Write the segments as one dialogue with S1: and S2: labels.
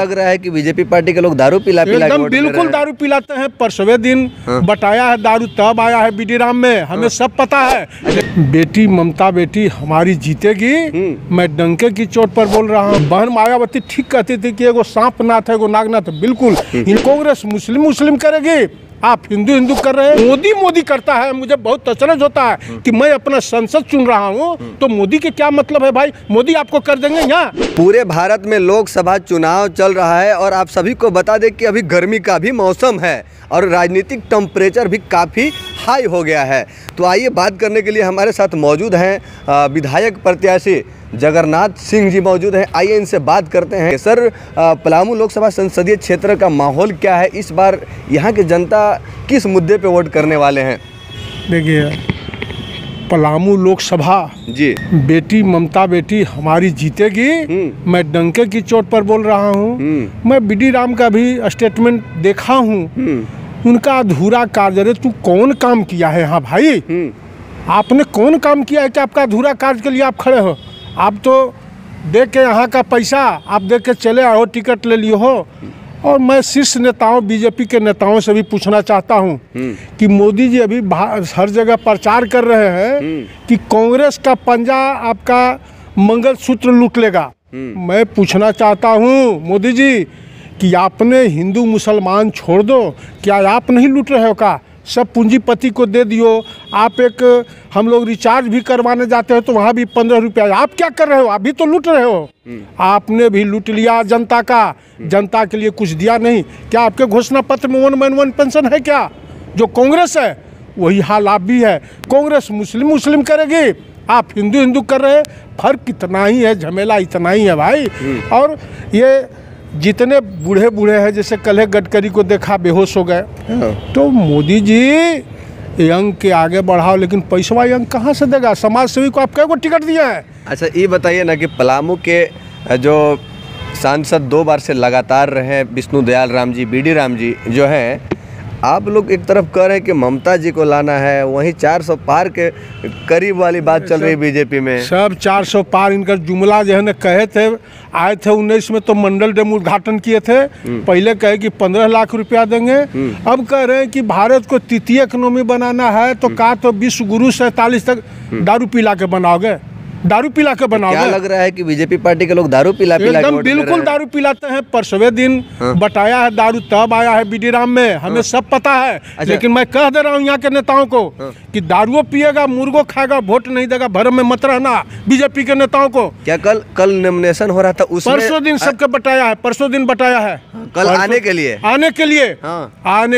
S1: लग रहा है कि बीजेपी पार्टी के लोग दारू पिला
S2: एकदम बिल्कुल दारू पिलाते हैं। परसवें दिन बटाया है दारू, तब आया है बीडी राम में, हमें सब पता है। बेटी ममता बेटी हमारी जीतेगी, मैं डंके की चोट पर बोल रहा हूँ। बहन मायावती ठीक कहती थी कि एगो सांप नाथ है एगो नागनाथ, बिल्कुल इन कांग्रेस मुस्लिम करेगी, आप हिंदू कर रहे हैं। मोदी करता है, मुझे बहुत अचरज होता है कि मैं अपना संसद चुन रहा हूँ तो मोदी के क्या मतलब है भाई, मोदी आपको कर देंगे यहाँ।
S1: पूरे भारत में लोकसभा चुनाव चल रहा है और आप सभी को बता दें कि अभी गर्मी का भी मौसम है और राजनीतिक टेम्परेचर भी काफ़ी हाई हो गया है। तो आइए बात करने के लिए हमारे साथ मौजूद हैं विधायक प्रत्याशी जगन्नाथ सिंह जी मौजूद हैं। आइए इनसे बात करते हैं। सर, पलामू लोकसभा संसदीय क्षेत्र का माहौल क्या है इस बार, यहाँ की जनता किस मुद्दे पे वोट करने वाले हैं?
S2: देखिए, पलामू लोकसभा
S1: जी
S2: बेटी ममता बेटी हमारी जीतेगी, मैं डंके की चोट पर बोल रहा हूँ। मैं बीडी राम का भी स्टेटमेंट देखा हूँ, उनका अधूरा कार्य। अरे तू कौन काम किया है यहाँ भाई, आपने कौन काम किया है कि आपका अधूरा कार्य के लिए आप खड़े हो? आप तो देख के यहाँ का पैसा आप देख के चले आओ, टिकट ले लिए हो। और मैं शीर्ष नेताओं बीजेपी के नेताओं से भी पूछना चाहता हूँ कि मोदी जी अभी हर जगह प्रचार कर रहे हैं कि कांग्रेस का पंजा आपका मंगलसूत्र लूट लेगा। मैं पूछना चाहता हूँ मोदी जी कि आपने हिंदू मुसलमान छोड़ दो, क्या आप नहीं लूट रहे हो का? सब पूंजीपति को दे दियो। आप एक हम लोग रिचार्ज भी करवाने जाते हैं तो वहाँ भी 15 रुपया। आप क्या कर रहे हो? आप भी तो लूट रहे हो। आपने भी लूट लिया जनता का, जनता के लिए कुछ दिया नहीं। क्या आपके घोषणा पत्र में 1 man 1 पेंशन है क्या? जो कांग्रेस है वही हाल आप भी है। कांग्रेस मुस्लिम करेगी, आप हिंदू कर रहे हैं। फर्क इतना ही है, झमेला इतना ही है भाई। और ये जितने बूढ़े हैं, जैसे कल गडकरी को देखा बेहोश हो गए, तो मोदी जी यंग के आगे बढ़ाओ, लेकिन पैसा यंग कहाँ से देगा? समाज सेवी को आप कई को टिकट दिया है? अच्छा,
S1: ये बताइए ना कि पलामू के जो सांसद 2 बार से लगातार रहे विष्णु दयाल राम जी, बीडी राम जी जो हैं, आप लोग एक तरफ कह रहे हैं कि ममता जी को लाना है, वहीं 400 पार के करीब वाली बात चल रही है बीजेपी में। सब 400 पार इनका जुमला जो है ना कहे थे, आए थे 19 में तो मंडल डैम उद्घाटन किए थे। पहले कहे कि 15 लाख रुपया देंगे, अब कह रहे हैं कि भारत को तृतीय इकोनॉमी बनाना है तो कहा तो विश्व गुरु 47 तक दारू पिला के बनाओगे, दारू पिला के बनाओगे। क्या लग रहा है कि बीजेपी पार्टी के लोग दारू पिला
S2: एकदम बिल्कुल दारू पिलाते हैं। परसवें दिन बटाया है दारू, तब आया है बीडी राम में, हमें सब पता है। अच्छा। लेकिन मैं कह दे रहा हूँ यहाँ के नेताओं को कि दारुओ पिएगा, मुर्गो खाएगा, वोट नहीं देगा, भरम में मत रहना बीजेपी के नेताओं को।
S1: क्या कल नॉमिनेशन हो रहा था उसमें?
S2: परसों दिन सबके बटाया है, परसों दिन बटाया है।
S1: कल आने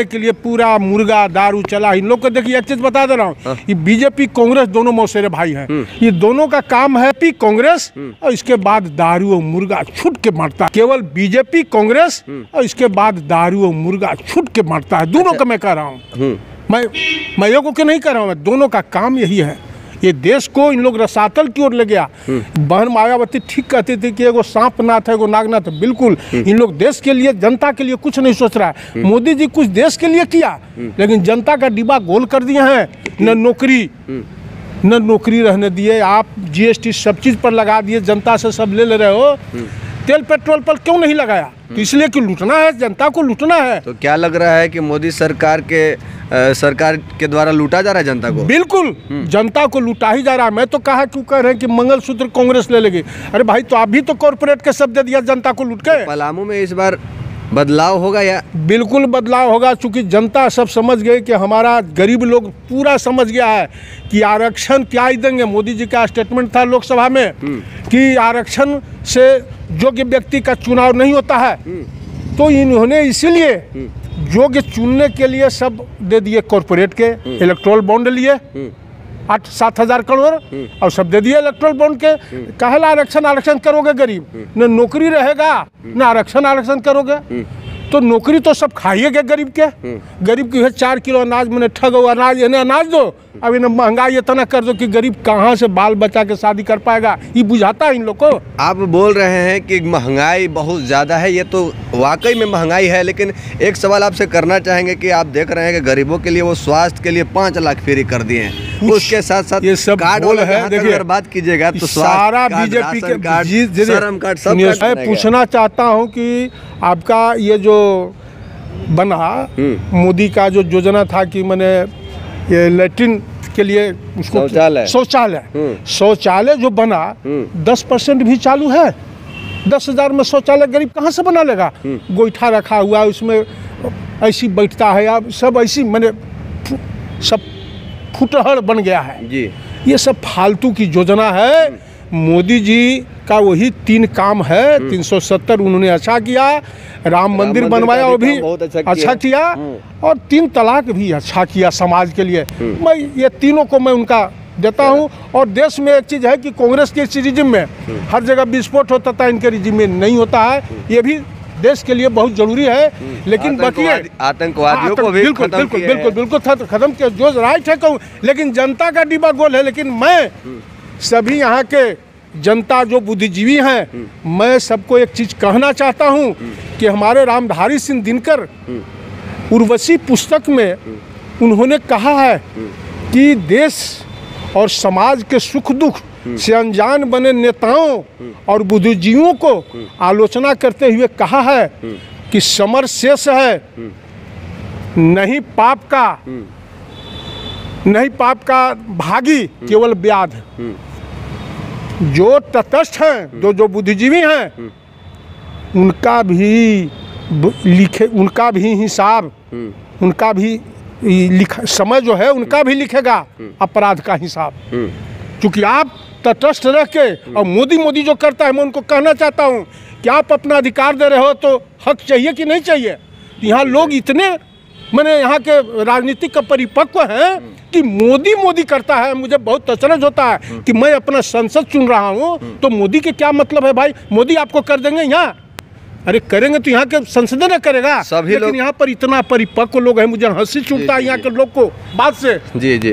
S1: के लिए पूरा मुर्गा दारू चला। इन लोग को देखिए एक चीज बता दे रहा हूँ, ये बीजेपी कांग्रेस दोनों मौसेरे भाई हैं। ये दोनों का काम है पी कांग्रेस और इसके बाद दारू और मुर्गा छूट के मारता है। केवल बीजेपी कांग्रेस और इसके बाद दारू और मुर्गा छूट के मारता है। दोनों का मैं कह रहा हूँ, मैं एगो के नहीं कह रहा हूँ, दोनों का काम यही है। ये देश को इन लोग रसातल की ओर ले गया। बहन मायावती ठीक कहती थी कि एगो सांप नाथ है एगो नागनाथ, बिल्कुल इन लोग देश के लिए जनता के लिए कुछ नहीं सोच रहा है। मोदी जी कुछ देश के लिए किया, लेकिन जनता का डिब्बा गोल कर दिए हैं। न नौकरी रहने दिए, आप जीएसटी सब चीज पर लगा दिए, जनता से सब ले रहे हो। तेल पेट्रोल पर क्यों नहीं लगाया? तो इसलिए कि लूटना है, जनता को लूटना है। तो क्या लग रहा है कि मोदी सरकार के द्वारा लूटा जा रहा है जनता को?
S2: बिल्कुल जनता को लूटा ही जा रहा है। मैं तो कहा क्यों कह रहे हैं कि मंगलसूत्र कांग्रेस ले लेगी। अरे भाई, तो आप भी तो कॉर्पोरेट के शब्द दिया जनता को लूट के।
S1: पलामू में इस बार बदलाव होगा या?
S2: बिल्कुल बदलाव होगा, चूंकि जनता सब समझ गई कि हमारा गरीब लोग पूरा समझ गया है कि आरक्षण क्या ही देंगे। मोदी जी का स्टेटमेंट था लोकसभा में कि आरक्षण से योग्य व्यक्ति का चुनाव नहीं होता है, तो इन्होंने इसीलिए योग्य चुनने के लिए सब दे दिए। कॉर्पोरेट के इलेक्ट्रोल बॉन्ड लिए 8-7 हजार करोड़ और सब दे दिए इलेक्ट्रोल बॉन्ड के। कहला आरक्षण करोगे गरीब, न नौकरी रहेगा न आरक्षण करोगे, तो नौकरी तो सब खाइएगा गरीब के। गरीब की 4 किलो अनाज मैंने ठगो अनाज, इन्हें अनाज दो। अब इन्हें महंगाई इतना कर दो कि गरीब कहाँ से बाल बच्चा के शादी कर पाएगा, ये बुझाता है इन लोग को।
S1: आप बोल रहे हैं कि महंगाई बहुत ज़्यादा है, ये तो वाकई में महंगाई है, लेकिन एक सवाल आपसे करना चाहेंगे कि आप देख रहे हैं कि गरीबों के लिए वो स्वास्थ्य के लिए 5 लाख फ्री कर दिए हैं,
S3: उसके साथ साथ
S2: ये सब
S3: कार्ड
S2: बोल
S3: वाला
S2: है।
S3: जहाँ तक
S2: देखिए,
S3: अगर बात कीजिएगा तो
S2: सारा
S3: स्वास्थ्य कार्ड,
S2: बीजेपी
S3: राशन
S2: के
S3: कार्ड, श्रम कार्ड, सब
S2: सुनिए,
S3: कार्ड बनाया
S2: मैं
S3: गया।
S2: पूछना चाहता हूँ कि आपका ये जो बना मोदी का जो योजना था कि मैंने ये लैट्रिन के लिए उसको शौचालय जो बना 10% भी चालू है। 10,000 में शौचालय गरीब कहाँ से बना लेगा? गोईठा रखा हुआ है, उसमें ऐसी बैठता है, अब सब ऐसी मैंने सब फुटहड़ बन गया है
S3: जी।
S2: ये सब फालतू की योजना है। मोदी जी का वही 3 काम है। 370 उन्होंने अच्छा किया, राम मंदिर बनवाया वो भी
S3: बहुत
S2: अच्छा किया, और 3 तलाक भी अच्छा किया समाज के लिए। मैं ये तीनों को मैं उनका देता हूँ। और देश में एक चीज़ है कि कांग्रेस के इस रिजिम में हर जगह विस्फोट होता था, इनके रिजिम में नहीं होता है। ये भी देश के लिए बहुत जरूरी है। लेकिन बाकी
S3: आतंकवादियों को भी
S2: बिल्कुल
S3: खत्म
S2: बिल्कुल
S3: किया
S2: बिल्कुल
S3: है।
S2: बिल्कुल खत्म किया, जो राइट है कहूँ। लेकिन जनता का डिब्बा गोल है। लेकिन मैं सभी यहाँ के जनता जो बुद्धिजीवी हैं, मैं सबको एक चीज़ कहना चाहता हूँ कि हमारे रामधारी सिंह दिनकर उर्वशी पुस्तक में उन्होंने कहा है कि देश और समाज के सुख दुख से अनजान बने नेताओं और बुद्धिजीवियों को आलोचना करते हुए कहा है कि समर शेष है, नहीं पाप का भागी केवल व्याध। जो तटस्थ हैं, जो बुद्धिजीवी हैं, उनका भी हिसाब, उनका भी समय जो है उनका भी लिखेगा अपराध का हिसाब। क्योंकि आप तटस्थ रह के, और मोदी जो करता है, मैं उनको कहना चाहता हूँ कि आप अपना अधिकार दे रहे हो तो हक चाहिए कि नहीं चाहिए? यहाँ लोग इतने मैंने यहाँ के राजनीतिक का परिपक्व हैं कि मोदी करता है। मुझे बहुत अचरज होता है कि मैं अपना संसद चुन रहा हूँ तो मोदी के क्या मतलब है भाई? मोदी आपको कर देंगे यहाँ? अरे करेंगे तो यहाँ के संसद न करेगा। लेकिन यहाँ पर इतना परिपक्व लोग हैं, मुझे हंसी छूटता है यहाँ के लोग को बात से।
S3: जी जी।